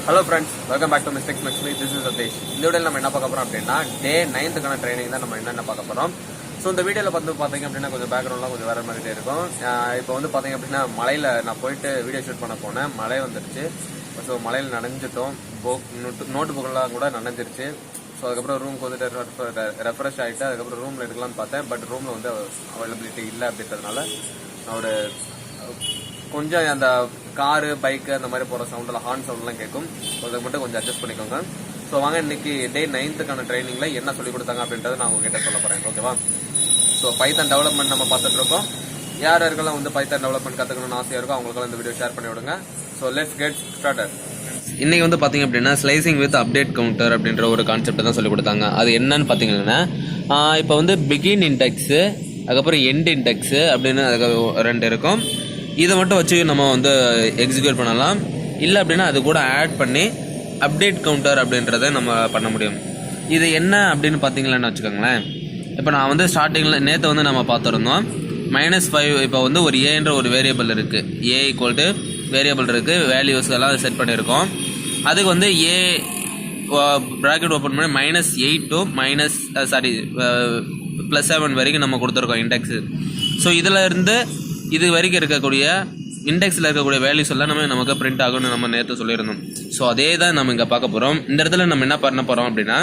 Hello friends, welcome back to Mistakes Makes Me. This is Satish. இந்த வீடியோல நம்ம என்ன பார்க்க போறோம் அப்படின்னா டே 9th ட்ரைனிங் தான் நம்ம என்ன பார்க்க போறோம். ஸோ இந்த வீடியோல பாத்தீங்க அப்படின்னா கொஞ்சம் பேக்ரவுண்ட்லாம் கொஞ்சம் வேற மாதிரி இருக்கும். இப்போ வந்து பாத்தீங்க அப்படின்னா மலையில நான் போயிட்டு வீடியோ ஷூட் பண்ண போனேன். மழை வந்துருச்சு. ஸோ மலையில நனைஞ்சிட்டோம். நோட்டு புக்கெல்லாம் கூட நனைஞ்சிருச்சு. ஸோ அதுக்கப்புறம் ரூமுக்கு வந்துட்டு ரெஃப்ரெஷ் ஆகிட்டு அதுக்கப்புறம் ரூமில் எடுக்கலாம்னு பார்த்தேன். பட் ரூமில் வந்து அவைலபிலிட்டி இல்லை அப்படின்றதுனால நான் ஒரு கொஞ்சம் அந்த காரு பைக்கு அந்த மாதிரி போகிற சவுண்டெல்லாம் ஹார்ன் சவுண்ட்லாம் கேட்கும். அதை மட்டும் கொஞ்சம் அட்ஜஸ்ட் பண்ணிக்கோங்க. ஸோ வாங்க இன்னைக்கு டே 9th ட்ரைனிங்கில் என்ன சொல்லிக் கொடுத்தாங்க அப்படின்றத நான் உங்ககிட்ட சொல்ல போகிறேன். ஓகேவா? ஸோ பைத்தான் டெவலப்மெண்ட் நம்ம பார்த்துட்டு இருக்கோம். யாருக்கெல்லாம் வந்து பைத்தான் டெவலப்மெண்ட் கற்றுக்கணும்னு ஆசையாக இருக்கும் அவங்களுக்கெல்லாம் இந்த வீடியோ ஷேர் பண்ணி விடுங்க. So let's get started. இன்னைக்கு வந்து பார்த்தீங்க அப்படின்னா ஸ்லைசிங் வித் அப்டேட் கவுண்டர் அப்படின்ற ஒரு கான்செப்ட் தான் சொல்லிக் கொடுத்தாங்க. அது என்னன்னு பார்த்தீங்கன்னா இப்போ வந்து பிகின் இண்டெக்ஸு அதுக்கப்புறம் எண்ட் இண்டெக்ஸு அப்படின்னு அதுக்கு ரெண்டு இருக்கும். இதை மட்டும் வச்சு நம்ம வந்து எக்ஸிக்யூட் பண்ணலாம். இல்லை அப்படின்னா அது கூட ஆட் பண்ணி அப்டேட் கவுண்டர் அப்படின்றத நம்ம பண்ண முடியும். இது என்ன அப்படின்னு பார்த்தீங்களான்னு வச்சுக்கோங்களேன். இப்போ நான் வந்து ஸ்டார்டிங்கில் நேற்று வந்து நம்ம பார்த்துருந்தோம் -5. இப்போ வந்து ஒரு ஏன்ற ஒரு வேரியபிள் இருக்குது. ஏ ஈக்குவல் டு வேரியபிள் இருக்குது. வேல்யூஸ் எல்லாம் செட் பண்ணியிருக்கோம். அதுக்கு வந்து ஏ ப்ராக்கெட் ஓப்பன் பண்ணி -8 to +7 வரைக்கும் நம்ம கொடுத்துருக்கோம் இண்டெக்ஸு. ஸோ இதில் இருந்து இது வரைக்கும் இருக்கக்கூடிய இண்டெக்ஸில் இருக்கக்கூடிய வேல்யூஸ் எல்லாமே நமக்கு பிரிண்ட் ஆகும்னு நம்ம நேற்று சொல்லியிருந்தோம். ஸோ அதே தான் நம்ம இங்கே பார்க்க போகிறோம். இந்த இடத்துல நம்ம என்ன பண்ண போகிறோம் அப்படின்னா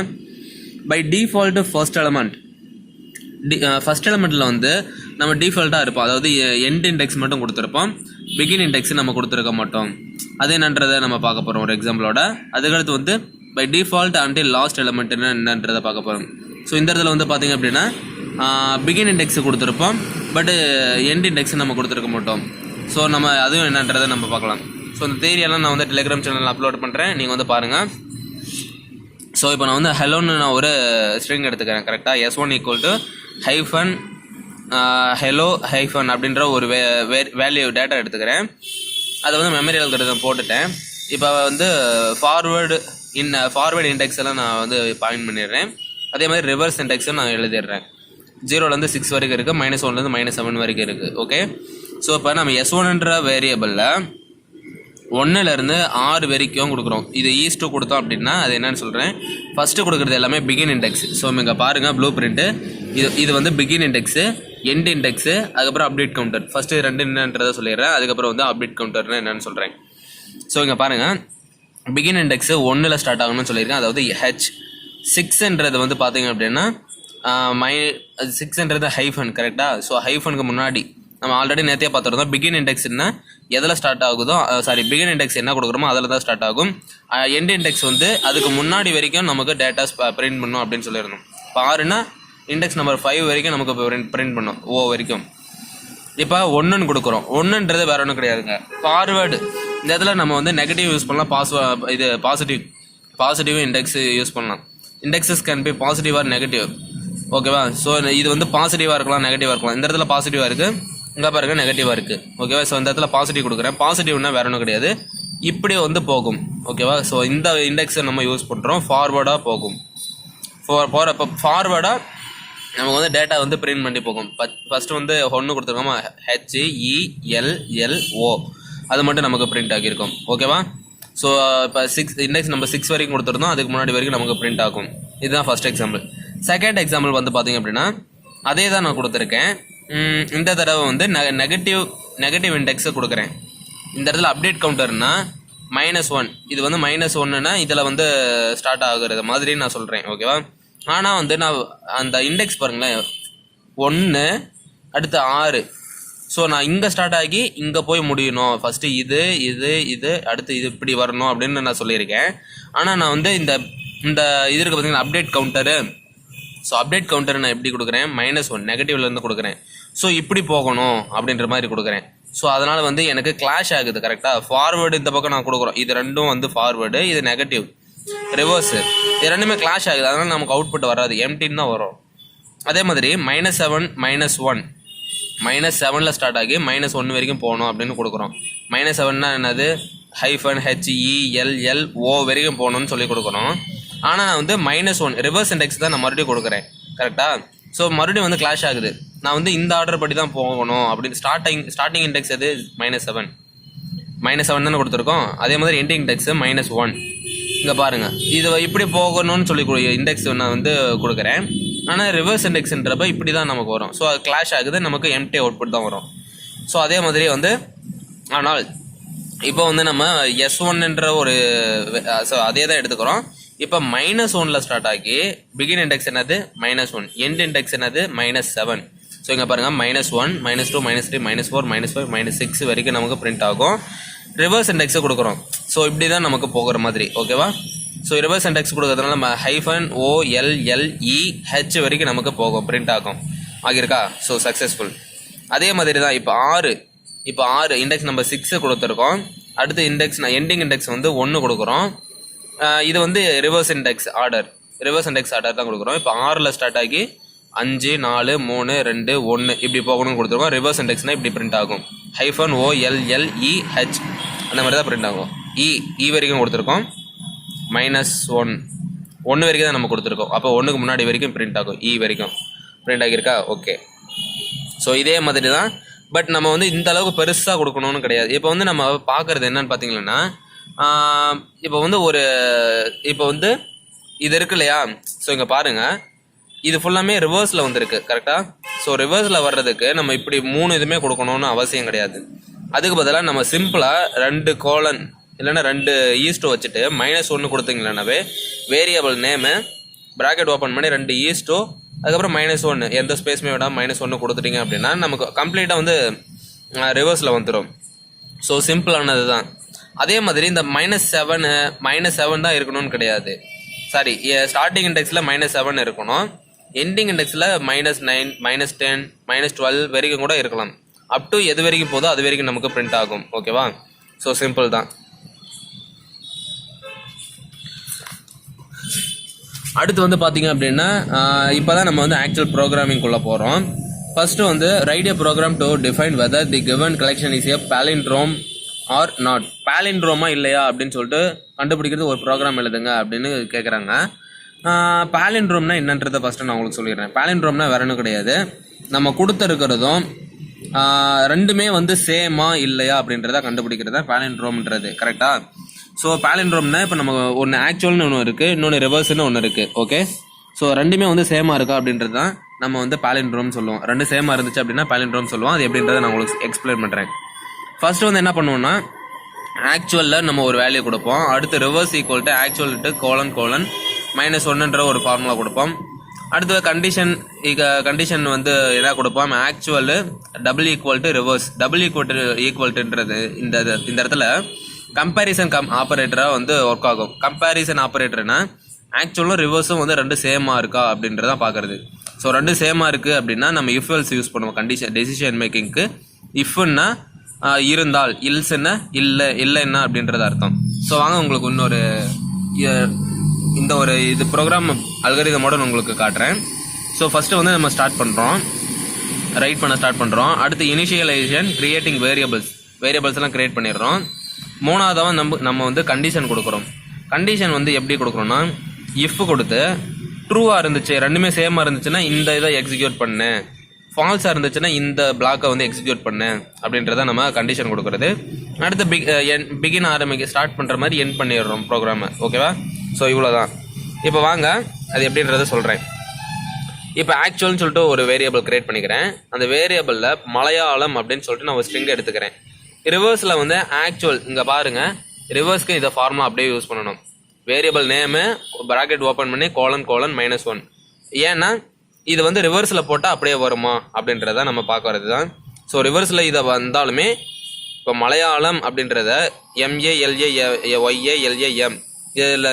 பை டிஃபால்ட் ஃபர்ஸ்ட் எலமெண்ட்டில் வந்து நம்ம டிஃபால்ட்டாக இருப்போம். அதாவது எண்ட் இண்டெக்ஸ் மட்டும் கொடுத்துருப்போம். பிகின் இண்டெக்ஸ் நம்ம கொடுத்துருக்க மாட்டோம். அது என்னன்றதை நம்ம பார்க்க போகிறோம் ஒரு எக்ஸாம்பிளோட. அதுக்கடுத்து வந்து by default until last element என்னன்றதை பார்க்க போகிறோம். ஸோ இந்த இடத்துல வந்து பார்த்தீங்க அப்படின்னா பிகின் இண்டெக்ஸ் கொடுத்துருப்போம். பட்டு எண்ட் இண்டெக்ஸ் நம்ம கொடுத்துருக்க மாட்டோம். ஸோ நம்ம அதுவும் என்னன்றதை நம்ம பார்க்கலாம். ஸோ இந்த தேரியெல்லாம் நான் வந்து டெலிகிராம் சேனலில் அப்லோட் பண்ணுறேன். நீங்கள் வந்து பாருங்கள். ஸோ இப்போ நான் வந்து ஹலோன்னு நான் ஒரு ஸ்ட்ரிங் எடுத்துக்கிறேன். கரெக்டாக S1 ஈக்குவல் டு ஹெலோ அப்படின்ற ஒரு வேல்யூ டேட்டா எடுத்துக்கிறேன். அதை வந்து மெமரியில் கிட்ட போட்டுட்டேன். இப்போ வந்து ஃபார்வேர்டு இண்டெக்ஸ் எல்லாம் நான் வந்து பாயிண்ட் பண்ணிடுறேன். அதே மாதிரி ரிவர்ஸ் இண்டெக்ஸும் நான் எழுதிடுறேன். 0லேருந்து 6 வரைக்கும் இருக்குது. -1லேருந்து -7 வரைக்கும் இருக்குது. ஓகே. ஸோ இப்போ நம்ம S1ன்ற வேரியபிளில் 1லேருந்து 6 வரைக்கும் கொடுக்குறோம். இது ஈஸ்ட்டு கொடுத்தோம் அப்படின்னா அது என்னன்னு சொல்கிறேன். ஃபஸ்ட்டு கொடுக்குறது எல்லாமே பிகின் இண்டெக்ஸ். ஸோ இங்கே பாருங்கள் ப்ளூ பிரிண்ட்டு. இது வந்து பிகின் இண்டெக்ஸு, எண்ட் இண்டெக்ஸு, அதுக்கப்புறம் அப்டேட் கவுண்டர். ஃபஸ்ட்டு ரெண்டு என்னன்றதை சொல்லிடுறேன். அதுக்கப்புறம் வந்து அப்டேட் கவுண்டர்னு என்னன்னு சொல்கிறேன். ஸோ இங்கே பாருங்கள், பிகின் இண்டெக்ஸு 1ல் ஸ்டார்ட் ஆகணும்னு சொல்லியிருக்கேன். அதாவது H6ன்றது வந்து பார்த்தீங்க அப்படின்னா 6ன்றது ஹைஃபன். கரெக்டாக? ஸோ ஹைஃபனுக்கு முன்னாடி நம்ம ஆல்ரெடி நேற்றே பார்த்துருந்தோம். பிகின் இண்டெக்ஸ்னா எதில் ஸ்டார்ட் ஆகுதோ பிகின் இண்டெக்ஸ் என்ன கொடுக்குறோமோ அதில் தான் ஸ்டார்ட் ஆகும். எண்ட் இண்டெக்ஸ் வந்து அதுக்கு முன்னாடி வரைக்கும் நமக்கு டேட்டாஸ் பிரிண்ட் பண்ணும் அப்படின்னு சொல்லியிருந்தோம். இப்போ 6னா இண்டெக்ஸ் நம்பர் 5 வரைக்கும் நமக்கு பிரிண்ட் பண்ணும், O வரைக்கும். இப்போ 1ன்னு கொடுக்குறோம். 1ன்றது வேற ஒன்றும் கிடையாதுங்க, ஃபார்வேர்டு. இந்த இடத்துல நம்ம வந்து நெகட்டிவ் யூஸ் பண்ணலாம், பாசிட்டிவ் இண்டெக்ஸ் யூஸ் பண்ணலாம். Indexes can be positive or negative. ஓகேவா? ஸோ இது வந்து பாசிட்டிவாக இருக்கலாம், நெகட்டிவாக இருக்கலாம். இந்த இடத்துல பாசிட்டிவாக இருக்குது, இங்கே பாருங்க நெகட்டிவாக இருக்குது. ஓகேவா? ஸோ இந்த இடத்துல பாசிட்டிவ் கொடுக்குறேன். பாசிட்டிவ்னா வேற ஒன்றும் கிடையாது, இப்படி வந்து போகும். ஓகேவா? ஸோ இந்த இண்டெக்ஸை நம்ம யூஸ் பண்ணுறோம். ஃபார்வேர்டாக போகும். போகிறப்ப ஃபார்வேர்டாக நமக்கு வந்து டேட்டா வந்து பிரிண்ட் பண்ணி போகும். ஃபஸ்ட்டு வந்து 1 கொடுத்துருக்கோமா, HELLO, அது மட்டும் நமக்கு பிரிண்ட் ஆகியிருக்கும். ஓகேவா? ஸோ இப்போ இண்டெக்ஸ் நம்ம 6 வரைக்கும் கொடுத்துருந்தோம். அதுக்கு முன்னாடி வரைக்கும் நமக்கு பிரிண்ட் ஆகும். இதுதான் ஃபர்ஸ்ட் எக்ஸாம்பிள். செகண்ட் எக்ஸாம்பிள் வந்து பார்த்தீங்க அப்படின்னா அதே தான் நான் கொடுத்துருக்கேன். இந்த தடவை வந்து நெகட்டிவ் இண்டெக்ஸை கொடுக்குறேன். இந்த இடத்துல அப்டேட் கவுண்டர்னா -1. இது வந்து -1ன்னா இதில் வந்து ஸ்டார்ட் ஆகுறது மாதிரி நான் சொல்கிறேன். ஓகேவா? ஆனால் வந்து நான் அந்த இண்டெக்ஸ் பாருங்களேன், 1 அடுத்து 6. ஸோ நான் இங்கே ஸ்டார்ட் ஆகி இங்கே போய் முடியணும். ஃபஸ்ட்டு இது அடுத்து இது இப்படி வரணும் அப்படின்னு நான் சொல்லியிருக்கேன். ஆனால் நான் வந்து இந்த இது இருக்குது பார்த்தீங்கன்னா update counter. So update counter நான் எப்படி கொடுக்குறேன், -1 நெகட்டிவ்லேருந்து கொடுக்குறேன். ஸோ இப்படி போகணும் அப்படின்ற மாதிரி கொடுக்குறேன். ஸோ அதனால் வந்து எனக்கு கிளாஷ் ஆகுது. கரெக்டாக? ஃபார்வேர்டு இந்த பக்கம் நான் கொடுக்குறோம். இது ரெண்டும் வந்து ஃபார்வேர்டு, இது நெகட்டிவ், ரிவர்ஸு. இது ரெண்டுமே கிளாஷ் ஆகுது. அதனால் நமக்கு அவுட்புட் வராது, எம்டின்னு தான் வரும். அதே மாதிரி -7 -1 ஸ்டார்ட் ஆகி -1 வரைக்கும் போகணும் அப்படின்னு கொடுக்குறோம். -7னா என்னது, HELLO வரைக்கும் போகணும்னு சொல்லி கொடுக்குறோம். ஆனால் நான் வந்து -1 ரிவர்ஸ் இண்டெக்ஸ் தான் நான் மறுபடியும் கொடுக்குறேன். கரெக்டாக? ஸோ மறுபடியும் வந்து கிளாஷ் ஆகுது. நான் வந்து இந்த ஆர்டர் படி தான் போகணும் அப்படின்னு ஸ்டார்டிங் இண்டெக்ஸ் எது, -7. -7 தானே கொடுத்துருக்கோம். அதே மாதிரி எண்டிங் இண்டெக்ஸ் -1. இங்கே பாருங்கள், இது இப்படி போகணும்னு சொல்லி இண்டெக்ஸ் நான் வந்து கொடுக்குறேன். ஆனால் ரிவர்ஸ் இண்டெக்ஸ்ன்றப்ப இப்படி தான் நமக்கு வரும். ஸோ அது கிளாஷ் ஆகுது, நமக்கு எம்டி அவுட்புட் தான் வரும். ஸோ அதே மாதிரி வந்து ஆனால் இப்போ வந்து நம்ம S1ன்ற ஒரு ஸோ அதே தான் எடுத்துக்கிறோம். இப்போ -1ல் ஸ்டார்ட் ஆகி பிகின் இண்டெக்ஸ் என்னது -1, எண்ட் இண்டெக்ஸ் என்னது -7. ஸோ இங்கே பாருங்கள் -1, -2, -3, -4, -5, -6 வரைக்கும் நமக்கு பிரிண்ட் ஆகும். ரிவர்ஸ் இண்டெக்ஸை கொடுக்குறோம். ஸோ இப்படி தான் நமக்கு போகிற மாதிரி, ஓகேவா? ஸோ ரிவர்ஸ் இண்டெக்ஸ் கொடுக்கறதுனால நம்ம -OLLEH வரைக்கும் நமக்கு போகும், பிரிண்ட் ஆகும். ஆகியிருக்கா? So successful. அதே மாதிரி தான் இப்போ 6 இண்டெக்ஸ் நம்பர் 6 கொடுத்துருக்கோம். அடுத்து இண்டெக்ஸ் எண்டிங் இண்டெக்ஸ் வந்து 1 கொடுக்குறோம். இது வந்து ரிவர்ஸ் இண்டெக்ஸ் ஆர்டர் தான் கொடுக்குறோம். இப்போ 6ல் ஸ்டார்ட் ஆகி 5, 4, 3, 2, 1 இப்படி போகணும்னு கொடுத்துருக்கோம். ரிவர்ஸ் இண்டெக்ஸ்னால் இப்படி பிரிண்ட் ஆகும். -OLLEH அந்த மாதிரி தான் பிரிண்ட் ஆகும். இ வரைக்கும் கொடுத்துருக்கோம். -1 வரைக்கும் தான் நம்ம கொடுத்துருக்கோம். அப்போ 1க்கு முன்னாடி வரைக்கும் பிரிண்ட் ஆகும். இ வரைக்கும் பிரிண்ட் ஆகியிருக்கா? ஓகே. ஸோ இதே மாதிரி தான். பட் நம்ம வந்து இந்த அளவுக்கு பெருசாக கொடுக்கணும்னு கிடையாது. இப்போ வந்து நம்ம பார்க்குறது என்னன்னு பார்த்தீங்கன்னா, இப்போ வந்து இது இருக்கு இல்லையா? ஸோ இங்கே பாருங்கள், இது ஃபுல்லாமே ரிவர்ஸில் வந்துருக்கு, கரெக்டாக? ஸோ ரிவர்ஸில் வர்றதுக்கு நம்ம இப்படி 3 இதுவுமே கொடுக்கணும்னு அவசியம் கிடையாது. அதுக்கு பதிலாக நம்ம சிம்பிளாக 2 கோலன் இல்லைன்னா 2 ஈஸ்டோ வச்சுட்டு -1 கொடுத்தீங்கன்னாவே வேரியபிள் நேமு ப்ராக்கெட் ஓப்பன் பண்ணி 2 ஈஸ்டோ அதுக்கப்புறம் -1 எந்த ஸ்பேஸுமே விடாமல் -1 கொடுத்துட்டீங்க அப்படின்னா நமக்கு கம்ப்ளீட்டாக வந்து ரிவர்ஸில் வந்துடும். ஸோ சிம்பிளானது தான். அதே மாதிரி இந்த -7 தான் இருக்கணும்னு கிடையாது. சாரி, ஸ்டார்டிங் இண்டெக்ஸில் -7 இருக்கணும். எண்டிங் இண்டெக்ஸில் -9, -10, -12 வரைக்கும் கூட இருக்கலாம். அப் டு எது வரைக்கும் போதோ அது வரைக்கும் நமக்கு பிரிண்ட் ஆகும், ஓகேவா? ஸோ சிம்பிள் தான். அடுத்து வந்து பார்த்தீங்க அப்படின்னா, இப்போ தான் நம்ம வந்து ஆக்சுவல் ப்ரோக்ராமிங்குள்ளே போகிறோம். ஃபர்ஸ்ட்டு வந்து write a program to define whether the given collection is a palindrome or not. பாலிண்ட்ரோமா இல்லையா அப்படின்னு சொல்லிட்டு கண்டுபிடிக்கிறது ஒரு ப்ரோக்ராம் எழுதுங்க அப்படின்னு கேட்குறாங்க. பாலிண்ட்ரோம்னா என்னன்றதை ஃபஸ்ட்டு நான் உங்களுக்கு சொல்லிடுறேன். பாலிண்ட்ரோம்னா வேற ஒன்றும் கிடையாது. நம்ம கொடுத்துருக்கிறதும் ரெண்டுமே வந்து சேமா இல்லையா அப்படின்றத கண்டுபிடிக்கிறது தான் பாலிண்ட்ரோம்ன்றது, கரெக்டாக? ஸோ பாலிண்ட்ரோம்னா இப்போ நம்ம ஒன்று ஆக்சுவல்னு ஒன்று இருக்குது, இன்னொன்று ரிவர்ஸ்னு ஒன்று இருக்குது, ஓகே? ஸோ ரெண்டுமே வந்து சேமாக இருக்கா அப்படின்றது தான் நம்ம வந்து பாலிண்ட்ரோம் சொல்லுவோம். ரெண்டு சேமாக இருந்துச்சு அப்படின்னா பாலிண்ட்ரோம் சொல்லுவோம். அது எப்படின்றத நான் உங்களுக்கு எக்ஸ்பிளைன் பண்ணுறேன். ஃபர்ஸ்ட் வந்து என்ன பண்ணுவோம்னா, ஆக்சுவலில் நம்ம ஒரு வேல்யூ கொடுப்போம். அடுத்து reverse equal to actual to colon -1ன்ற ஒரு ஃபார்முலா கொடுப்போம். அடுத்து கண்டிஷன் வந்து என்ன கொடுப்போம், actual double equal to reverse. Double ஈக்குவல்ன்றது இந்த இடத்துல கம்பேரிசன் ஆப்பரேட்டராக வந்து ஒர்க் ஆகும். கம்பேரிசன் ஆப்பரேட்டர்னா ஆக்சுவலும் ரிவர்ஸும் வந்து ரெண்டு சேமாக இருக்கா அப்படின்றதான் பார்க்குறது. ஸோ ரெண்டு சேமாக இருக்குது அப்படின்னா நம்ம இஃப் எல்ஸ் யூஸ் பண்ணுவோம் டெசிஷன் மேக்கிங்க்கு. இஃப்னா இருந்தால், இல்ஸ்ன்னா இல்லைன்னா அப்படின்றது அர்த்தம். ஸோ வாங்க உங்களுக்கு இது ப்ரோக்ராம் அல்காரிதமோட உங்களுக்கு காட்டுறேன். ஸோ ஃபஸ்ட்டு வந்து நம்ம ரைட் பண்ண ஸ்டார்ட் பண்ணுறோம். அடுத்து இனிஷியலைசேஷன், கிரியேட்டிங் வேரியபிள்ஸ் எல்லாம் கிரியேட் பண்ணிடுறோம். மூணாவதாக நம்ம வந்து கண்டிஷன் கொடுக்குறோம். கண்டிஷன் வந்து எப்படி கொடுக்குறோம்னா, இஃப் கொடுத்து ட்ரூவாக இருந்துச்சு, ரெண்டுமே சேமாக இருந்துச்சுன்னா இந்த இதை எக்ஸிக்யூட் பண்ணு, ஃபால்ஸாக இருந்துச்சுன்னா இந்த பிளாக்கை வந்து எக்ஸிக்யூட் பண்ணு அப்படின்றத நம்ம கண்டிஷன் கொடுக்குறது. அடுத்து பிகின் ஸ்டார்ட் பண்ணுற மாதிரி எண்ட் பண்ணிடுறோம் ப்ரோக்ராமை, ஓகேவா? ஸோ இவ்வளோதான். இப்போ வாங்க அது எப்படின்றத சொல்கிறேன். இப்போ ஆக்சுவல்னு சொல்லிட்டு ஒரு வேரியபிள் கிரியேட் பண்ணிக்கிறேன். அந்த வேரியபிளில் மலையாளம் அப்படின்னு சொல்லிட்டு நான் ஒரு ஸ்ட்ரிங் எடுத்துக்கிறேன். ரிவர்ஸில் வந்து ஆக்சுவல், இங்கே பாருங்கள், ரிவர்ஸ்க்கு இதை ஃபார்முலா அப்படியே யூஸ் பண்ணணும். வேரியபிள் நேமு ப்ராக்கெட் ஓப்பன் பண்ணி கோலன் -1. ஏன்னா இது வந்து ரிவர்ஸில் போட்டால் அப்படியே வருமா அப்படின்றத நம்ம பார்க்கறது தான். ஸோ ரிவர்ஸில் இதை வந்தாலுமே இப்போ மலையாளம் அப்படின்றத MALAYALAM இதில்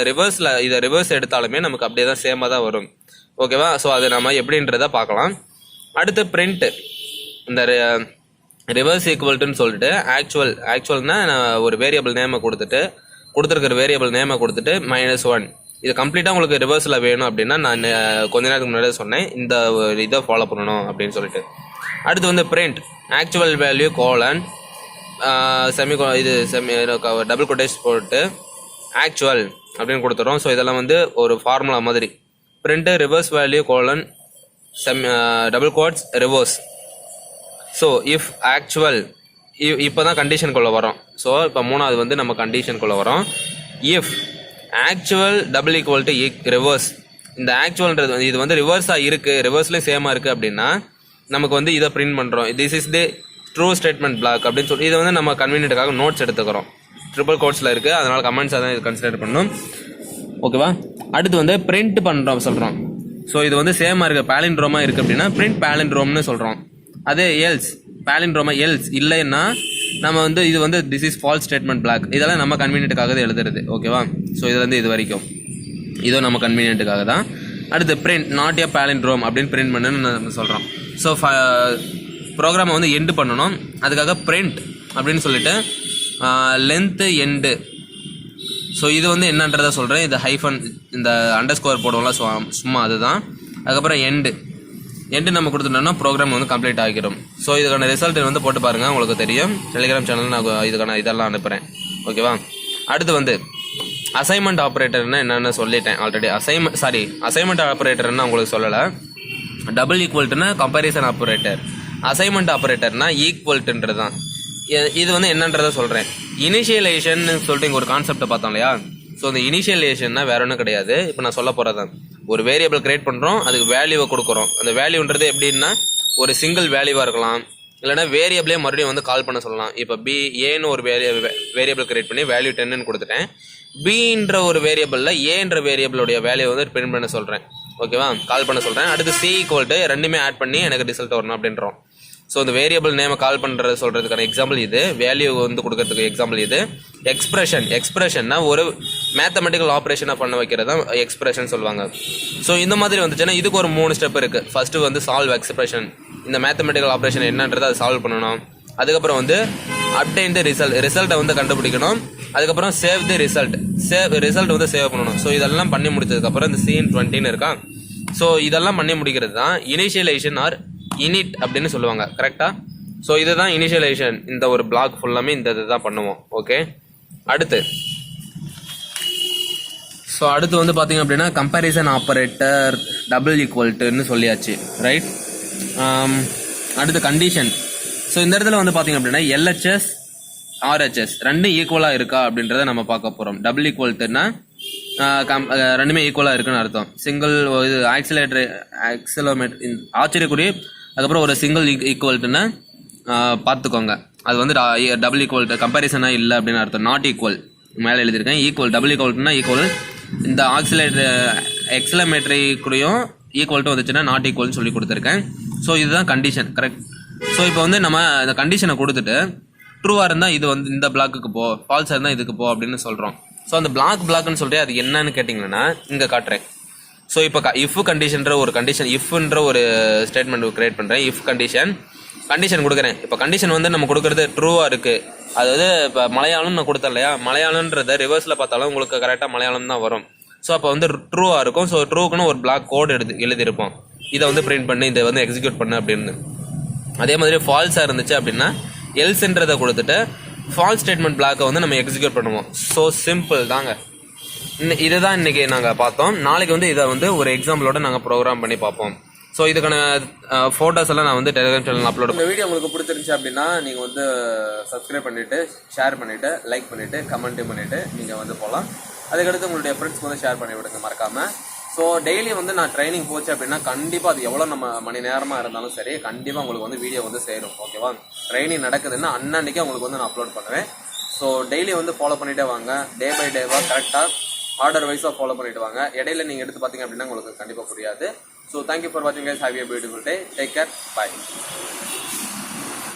ரிவர்ஸ் எடுத்தாலுமே நமக்கு அப்படியே தான் சேமாக தான் வரும், ஓகேவா? ஸோ அது நம்ம எப்படின்றத பார்க்கலாம். அடுத்து பிரிண்ட், இந்த ரிவர்ஸ் ஈக்குவல்ட்டுன்னு சொல்லிட்டு ஆக்சுவல்னா ஒரு வேரியபிள் நேமை கொடுத்துருக்கிற வேரியபிள் நேமை கொடுத்துட்டு -1. இது கம்ப்ளீட்டாக உங்களுக்கு ரிவர்ஸில் வேணும் அப்படின்னா நான் கொஞ்ச நேரத்துக்கு முன்னாடியே சொன்னேன், இந்த இதை ஃபாலோ பண்ணணும் அப்படின்னு சொல்லிட்டு. அடுத்து வந்து print actual value colon double quotation போட்டு ஆக்சுவல் அப்படின்னு கொடுத்துறோம். ஸோ இதெல்லாம் வந்து ஒரு ஃபார்முலா மாதிரி. Print reverse value colon double quotes reverse. So if actual இப்போ தான் கண்டிஷனுக்குள்ளே வரோம். ஸோ இப்போ மூணாவது வந்து நம்ம கண்டிஷனுக்குள்ளே வரோம். If actual double equal to reverse, இந்த ஆக்சுவல்ன்றது வந்து இது வந்து ரிவர்ஸாக இருக்குது, ரிவர்ஸ்லேயும் சேமாக இருக்குது அப்படின்னா நமக்கு வந்து இதை பிரிண்ட் பண்ணுறோம். This is the true statement black அப்படின்னு சொல்லி இதை வந்து நம்ம கன்வீனியன்ட்டுக்காக நோட்ஸ் எடுத்துக்கிறோம். ட்ரிபிள் கோட்ஸில் இருக்குது, அதனால் கமெண்ட்ஸாக தான் இது கன்சிடர் பண்ணணும். ஓகேவா? அடுத்து வந்து பிரிண்ட் பண்ணுறோம் சொல்கிறோம். ஸோ இது வந்து சேமாக இருக்குது, பேலிண்ட்ரோமாக இருக்குது அப்படின்னா பிரிண்ட் பேலிண்ட்ரோம்னு சொல்கிறோம். அதே எல்ஸ் பேலிண்ட்ரோமா எல்ஸ் இல்லைன்னா நம்ம வந்து இது வந்து this is false statement black, இதெல்லாம் நம்ம கன்வீனியன்ட்டுக்காக எழுதுறது. ஓகேவா? ஸோ இதுலேருந்து இது வரைக்கும் இதுவும் நம்ம கன்வீனியன்ட்டுக்காக தான். அடுத்து பிரிண்ட் நாட் ஏ பேலிண்ட்ரோம் அப்படின்னு பிரிண்ட் பண்ணுன்னு நம்ம சொல்கிறோம். ஸோ ப்ரோக்ராமை வந்து எண்டு பண்ணணும், அதுக்காக பிரிண்ட் அப்படின்னு சொல்லிட்டு லென்த்து எண்டு. ஸோ இது வந்து என்னன்றதை சொல்கிறேன். இது ஹைஃபன் இந்த அண்டர் ஸ்கோர் போடுவோம்ல, சும்மா அதுதான். அதுக்கப்புறம் எண்டு நம்ம கொடுத்துட்டோம்னா ப்ரோக்ராம் வந்து கம்ப்ளீட் ஆகிடும். ஸோ இதுக்கான ரிசல்ட் வந்து போட்டு பாருங்கள், உங்களுக்கு தெரியும். டெலிகிராம் சேனல் நான் இதுக்கான இதெல்லாம் அனுப்புகிறேன். ஓகேவா? அடுத்து வந்து அசைன்மெண்ட் ஆப்ரேட்டர்னா என்னென்னு சொல்லிட்டேன் ஆல்ரெடி. அசைன்மெண்ட் ஆப்ரேட்டர்னா உங்களுக்கு சொல்லலை. டபுள் ஈக்குவல்ட்டுனா கம்பேரிசன் ஆப்ரேட்டர், அசைன்மெண்ட் ஆப்ரேட்டர்னா ஈக்குவல்ட்டுன்றது தான். இது வந்து என்னன்றதை சொல்கிறேன். இனிஷியலைசேஷன் சொல்லிட்டு இங்கே ஒரு கான்செப்டை பார்த்தோம் இல்லையா? ஸோ இந்த இனிஷியலைசேஷன்னா வேற ஒன்றும் கிடையாது. இப்போ நான் சொல்ல போகிறது தான், ஒரு வேரியபிள் கிரியேட் பண்ணுறோம், அதுக்கு வேல்யூவை கொடுக்குறோம். அந்த வேல்யூன்றது எப்படின்னா ஒரு சிங்கிள் வேல்யூவாக இருக்கலாம், இல்லைனா வேரியபிளே மறுபடியும் வந்து கால் பண்ண சொல்லலாம். இப்போ ஏன்னு ஒரு வேரியபிள் கிரியேட் பண்ணி வேல்யூ 10ன்னு கொடுத்துட்டேன். பின்ற ஒரு வேரியபிளில் ஏன்ற வேரியபிளுடைய வேல்யூ வந்து பிரிண்ட் பண்ண சொல்கிறேன். ஓகேவா? கால் பண்ண சொல்கிறேன். அடுத்து சி ஈக்குவல்ட்டு ரெண்டுமே ஆட் பண்ணி எனக்கு ரிசல்ட் வரணும் அப்படின்றோம். ஸோ இந்த வேரியபிள் நேமை கால் பண்ணுறது சொல்கிறதுக்கான எக்ஸாம்பிள் இது, வேல்யூ வந்து கொடுக்கறதுக்கு எக்ஸாம்பிள் இது. எக்ஸ்பிரஷன்னா ஒரு மேத்தமெட்டிக்கல் ஆப்ரேஷனாக பண்ண வைக்கிறது தான் எக்ஸ்பிரஷன் சொல்லுவாங்க. ஸோ இந்த மாதிரி வந்துச்சுன்னா இதுக்கு ஒரு 3 ஸ்டெப் இருக்குது. ஃபஸ்ட்டு வந்து சால்வ் எக்ஸ்பிரஷன், இந்த மேத்தமெட்டிக்கல் ஆப்ரேஷன் என்னன்றதை அதை சால்வ் பண்ணணும். அதுக்கப்புறம் வந்து அப்டெயின் தி ரிசல்ட்டை வந்து கண்டுபிடிக்கணும். அதுக்கப்புறம் சேவ் தி ரிசல்ட் வந்து சேவ் பண்ணணும். ஸோ இதெல்லாம் பண்ணி முடிச்சதுக்கப்புறம் இந்த சீன் 20ன்னு இருக்கா. ஸோ இதெல்லாம் பண்ணி முடிக்கிறது தான் இனிஷியலைசேஷன் ஆர் இனிட் அப்படின்னு சொல்லுவாங்க. கரெக்டாக? ஸோ இதுதான் இனிஷியலைசேஷன். இந்த ஒரு பிளாக் ஃபுல்லாமே இந்த இது தான் பண்ணுவோம். ஓகே, அடுத்து வந்து பார்த்தீங்க அப்படின்னா கம்பேரிசன் ஆப்ரேட்டர் டபுள் ஈக்குவல்ட்டுன்னு சொல்லியாச்சு, ரைட்? அடுத்து கண்டிஷன். ஸோ இந்த இடத்துல வந்து பார்த்தீங்க அப்படின்னா LHS RHS ரெண்டும் ஈக்குவலாக இருக்கா அப்படின்றத நம்ம பார்க்க போகிறோம். டபுள் ஈக்குவல்ட்டுன்னா ரெண்டுமே ஈக்குவலாக இருக்குன்னு அர்த்தம். சிங்கிள் இது ஆக்சிலோமீட்டர் ஆச்சரியக்குரிய, அதுக்கப்புறம் ஒரு சிங்கிள் ஈக்குவல்ட்டுன்னா பார்த்துக்கோங்க, அது வந்து டபுள் ஈக்குவல்ட்டு கம்பேரிசனாக இல்லை அப்படின்னு அர்த்தம். நாட் ஈக்குவல் மேலே எழுதியிருக்கேன். ஈக்குவல் டபுள் ஈக்குவல்ட்டுனா ஈக்குவல். இந்த எக்ஸலமேட்டரி கூடயும் ஈக்குவல்ட்டு வந்துச்சுன்னா நாட் ஈக்குவல்னு சொல்லி கொடுத்துருக்கேன். ஸோ இதுதான் கண்டிஷன், கரெக்ட்? ஸோ இப்போ வந்து நம்ம இந்த கண்டிஷனை கொடுத்துட்டு ட்ரூவாக இருந்தால் இது வந்து இந்த பிளாக்குக்கு போ, ஃபால்ஸாக இருந்தால் இதுக்கு போ அப்படின்னு சொல்கிறோம். ஸோ அந்த பிளாக்னு சொல்லிட்டு அது என்னன்னு கேட்டிங்கன்னா இங்கே காட்டுறேன். ஸோ இப்போ இஃப் கண்டிஷன்ற ஒரு கண்டிஷன், இஃப்ன்ற ஒரு ஸ்டேட்மெண்ட் கிரியேட் பண்ணுறேன். இஃப் கண்டிஷன் கொடுக்குறேன். இப்போ கண்டிஷன் வந்து நம்ம கொடுக்குறது ட்ரூவாக இருக்குது. அதாவது இப்போ மலையாளம் நான் கொடுத்தேன் இல்லையா, மலையாளன்றதை ரிவர்ஸில் பார்த்தாலும் உங்களுக்கு கரெக்டாக மலையாளம் தான் வரும். ஸோ அப்போ வந்து ட்ரூவாக இருக்கும். ஸோ ட்ரூக்குன்னு ஒரு பிளாக் கோட் எழுதியிருப்போம், இதை வந்து பிரிண்ட் பண்ணி இதை வந்து எக்ஸிக்யூட் பண்ணு அப்படின்னு. அதே மாதிரி ஃபால்ஸாக இருந்துச்சு அப்படின்னா எல்ஸ்ன்றதை கொடுத்துட்டு ஃபால்ஸ் ஸ்டேட்மெண்ட் பிளாக்கை வந்து நம்ம எக்ஸிக்யூட் பண்ணுவோம். ஸோ சிம்பிள் தாங்க. இதுதான் இன்றைக்கி நாங்கள் பார்த்தோம். நாளைக்கு வந்து இதை வந்து ஒரு எக்ஸாம்பிளோட நாங்கள் ப்ரோக்ராம் பண்ணி பார்ப்போம். ஸோ இதுக்கான ஃபோட்டோஸ் எல்லாம் நான் வந்து டெலிகிராம் சேனல் அப்லோட். இந்த வீடியோ உங்களுக்கு பிடிச்சிருந்துச்சு அப்படின்னா நீங்கள் வந்து சப்ஸ்கிரைப் பண்ணிவிட்டு, ஷேர் பண்ணிவிட்டு, லைக் பண்ணிவிட்டு, கமெண்ட்டும் பண்ணிவிட்டு நீங்கள் வந்து போகலாம். அதுக்கடுத்து உங்களுடைய ஃப்ரெண்ட்ஸ்க்கு வந்து ஷேர் பண்ணி விடுங்க மறக்காமல். ஸோ டெய்லி வந்து நான் ட்ரைனிங் போச்சு அப்படின்னா கண்டிப்பாக அது எவ்வளோ நம்ம மணி நேரமாக இருந்தாலும் சரி, கண்டிப்பாக உங்களுக்கு வந்து வீடியோ வந்து சேரும். ஓகேவா? ட்ரைனிங் நடக்குதுன்னா அன்னன்னைக்கு உங்களுக்கு வந்து நான் அப்லோட் பண்ணுவேன். ஸோ டெய்லி வந்து ஃபாலோ பண்ணிகிட்டே வாங்க. டே பை டேவாக கரெக்டாக ஆர்டர் வைஸாக ஃபாலோ பண்ணிட்டு வாங்க. இடையில நீங்கள் எடுத்து பார்த்தீங்க அப்படின்னா உங்களுக்கு கண்டிப்பாக புரியாது. ஸோ தேங்க்யூ ஃபார் வாட்சிங் guys. Have a beautiful day. Take care. Bye.